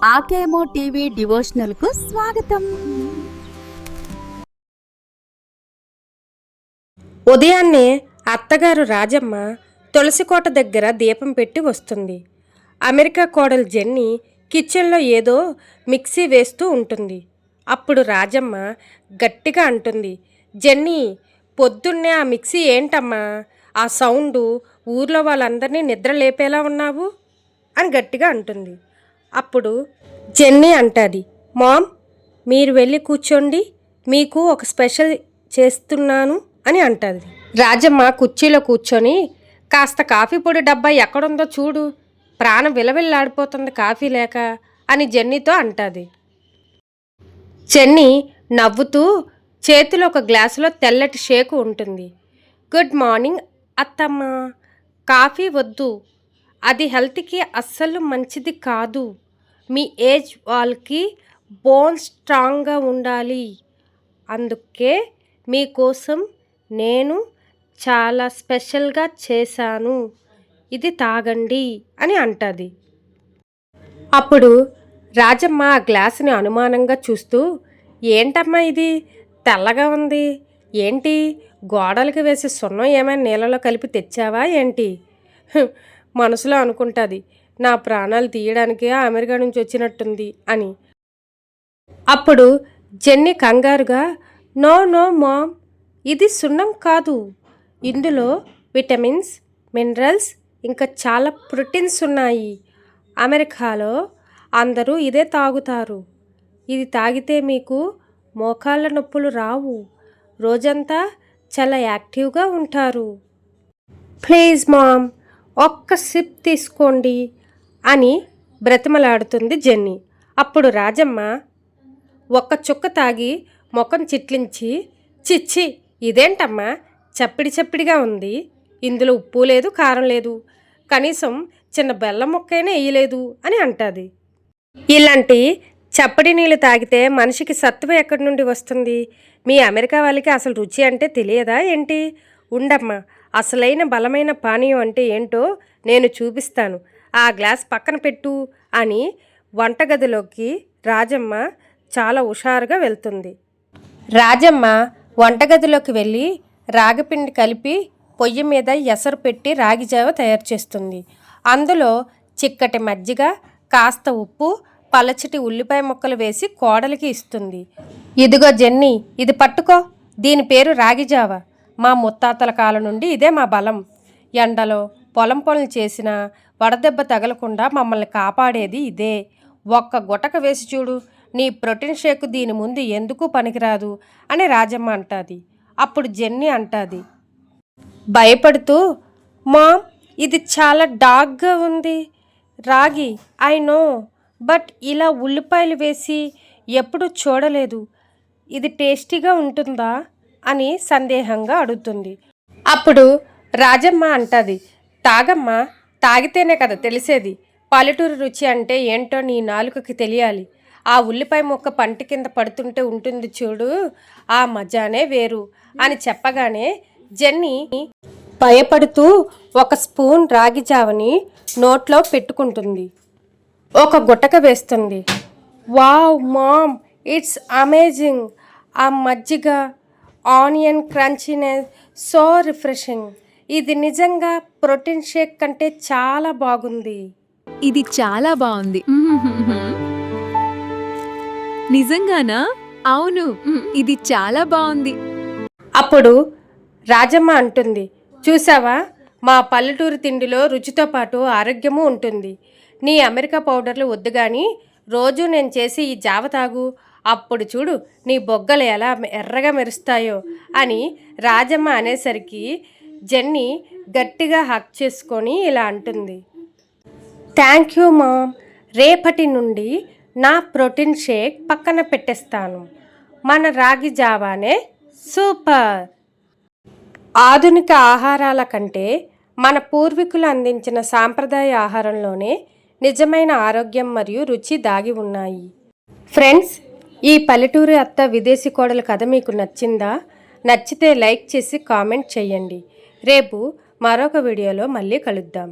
ఆకేమో TV devotional కు స్వాగతం. ఉదయాన్నే అత్తగారు రాజమ్మ తులసికోట దగ్గర దీపం పెట్టి వస్తుంది. అమెరికా కోడలు జెన్నీ కిచెన్లో ఏదో మిక్సీ వేస్తూ ఉంటుంది. అప్పుడు రాజమ్మ గట్టిగా అంటుంది, జెన్నీ, పొద్దున్నే ఆ మిక్సీ ఏంటమ్మా, ఆ సౌండు ఊర్లో వాళ్ళందరినీ నిద్ర లేపేలా ఉన్నావు అని గట్టిగా అంటుంది. అప్పుడు జెన్నీ అంటుంది, మామ్, మీరు వెళ్ళి కూర్చోండి, మీకు ఒక స్పెషల్ చేస్తున్నాను అని అంటుంది. రాజమ్మ కుర్చీలో కూర్చొని, కాస్త కాఫీ పొడి డబ్బా ఎక్కడుందో చూడు, ప్రాణం విలవిల్లాడిపోతుంది కాఫీ లేక అని జెన్నీతో అంటుంది. జెన్నీ నవ్వుతూ చేతిలో ఒక గ్లాసులో తెల్లటి షేకు ఉంటుంది. గుడ్ మార్నింగ్ అత్తమ్మ, కాఫీ వద్దు, అది హెల్త్కి అస్సలు మంచిది కాదు. మీ ఏజ్ వాళ్ళకి బోన్ స్ట్రాంగ్గా ఉండాలి, అందుకే మీకోసం నేను చాలా స్పెషల్గా చేశాను, ఇది తాగండి అని అంటుంది. అప్పుడు రాజమ్మ ఆ గ్లాసుని అనుమానంగా చూస్తూ, ఏంటమ్మా ఇది తెల్లగా ఉంది, ఏంటి గోడలకు వేసి సున్నం ఏమైనా నీళ్ళలో కలిపి తెచ్చావా ఏంటి? మనసులో అనుకుంటుంది, నా ప్రాణాలు తీయడానికే అమెరికా నుంచి వచ్చినట్టుంది అని. అప్పుడు జెన్నీ కంగారుగా, నో నో మామ్, ఇది సున్నం కాదు, ఇందులో విటమిన్స్, మినరల్స్ ఇంకా చాలా ప్రోటీన్స్ ఉన్నాయి. అమెరికాలో అందరూ ఇదే తాగుతారు. ఇది తాగితే మీకు మోకాళ్ళ నొప్పులు రావు, రోజంతా చాలా యాక్టివ్గా ఉంటారు. ప్లీజ్ మామ్, ఒక్క సిప్ తీసుకోండి అని బ్రతిమలాడుతుంది జెన్నీ. అప్పుడు రాజమ్మ ఒక్క చుక్క తాగి ముఖం చిట్లించి, చిచ్చి, ఇదేంటమ్మా చప్పిడి చప్పిడిగా ఉంది, ఇందులో ఉప్పు లేదు, కారం లేదు, కనీసం చిన్న బెల్లం ముక్కైనా వేయలేదు అని అంటుంది. ఇలాంటి చప్పడి నీళ్ళు తాగితే మనిషికి సత్తువ ఎక్కడి నుండి వస్తుంది? మీ అమెరికా వాళ్ళకి అసలు రుచి అంటే తెలియదా ఏంటి? ఉండమ్మా, అసలైన బలమైన పానీయం అంటే ఏంటో నేను చూపిస్తాను, ఆ గ్లాస్ పక్కన పెట్టు అని వంటగదిలోకి రాజమ్మ చాలా హుషారుగా వెళ్తుంది. రాజమ్మ వంటగదిలోకి వెళ్ళి రాగిపిండి కలిపి పొయ్యి మీద ఎసరు పెట్టి రాగిజావ తయారు చేస్తుంది. అందులో చిక్కటి మజ్జిగ, కాస్త ఉప్పు, పలచటి ఉల్లిపాయ ముక్కలు వేసి కోడలికి ఇస్తుంది. ఇదిగో జెన్నీ, ఇది పట్టుకో, దీని పేరు రాగిజావ, మా ముత్తాతల కాలం నుండి ఇదే మా బలం. ఎండలో పొలం పనులు చేసినా వడదెబ్బ తగలకుండా మమ్మల్ని కాపాడేది ఇదే. ఒక్క గుటక వేసి చూడు, నీ ప్రోటీన్ షేక్ దీని ముందు ఎందుకు పనికిరాదు అని రాజమ్మ అంటుంది. అప్పుడు జెన్నీ అంటుంది భయపడుతూ, మామ్, ఇది చాలా డార్క్గా ఉంది, రాగి ఐ నో, బట్ ఇలా ఉల్లిపాయలు వేసి ఎప్పుడూ చూడలేదు, ఇది టేస్టీగా ఉంటుందా అని సందేహంగా అడుగుతుంది. అప్పుడు రాజమ్మ అంటుంది, తాగమ్మా, తాగితేనే కదా తెలిసేది, పల్లెటూరు రుచి అంటే ఏంటో నీ నాలుకకి తెలియాలి. ఆ ఉల్లిపాయ ముక్క పంట కింద పడుతుంటే ఉంటుంది చూడు, ఆ మజానే వేరు అని చెప్పగానే జెన్నీ భయపడుతూ ఒక స్పూన్ రాగి జావని నోట్లో పెట్టుకుంటుంది, ఒక గుటక వేస్తుంది. వావ్ మామ్, ఇట్స్ అమేజింగ్, ఆ మజ్జిగ, ఆనియన్ క్రంచీనెస్, సో రిఫ్రెషింగ్, ఇది నిజంగా ప్రోటీన్ షేక్ కంటే చాలా బాగుంది. ఇది చాలా బాగుంది. నిజంగానా? అవును, ఇది చాలా బాగుంది. అప్పుడు రాజమ్మ అంటుంది, చూసావా, మా పల్లెటూరు తిండిలో రుచితో పాటు ఆరోగ్యము ఉంటుంది. నీ అమెరికా పౌడర్లు వద్దు కానీ రోజు నేను చేసి ఈ జావ తాగు, అప్పుడు చూడు నీ బొగ్గలు ఎలా ఎర్రగా మెరుస్తాయో అని రాజమ్మ అనేసరికి జెన్నీ గట్టిగా హక్ చేసుకొని ఇలా అంటుంది, థ్యాంక్ యూ మామ్, రేపటి నుండి నా ప్రోటీన్ షేక్ పక్కన పెట్టేస్తాను, మన రాగి జావానే సూపర్. ఆధునిక ఆహారాల కంటే మన పూర్వీకులు అందించిన సాంప్రదాయ ఆహారంలోనే నిజమైన ఆరోగ్యం మరియు రుచి దాగి ఉన్నాయి. ఫ్రెండ్స్, ఈ పల్లెటూరి అత్త విదేశీ కోడల కథ మీకు నచ్చిందా? నచ్చితే లైక్ చేసి కామెంట్ చేయండి. రేపు మరొక వీడియోలో మళ్ళీ కలుద్దాం.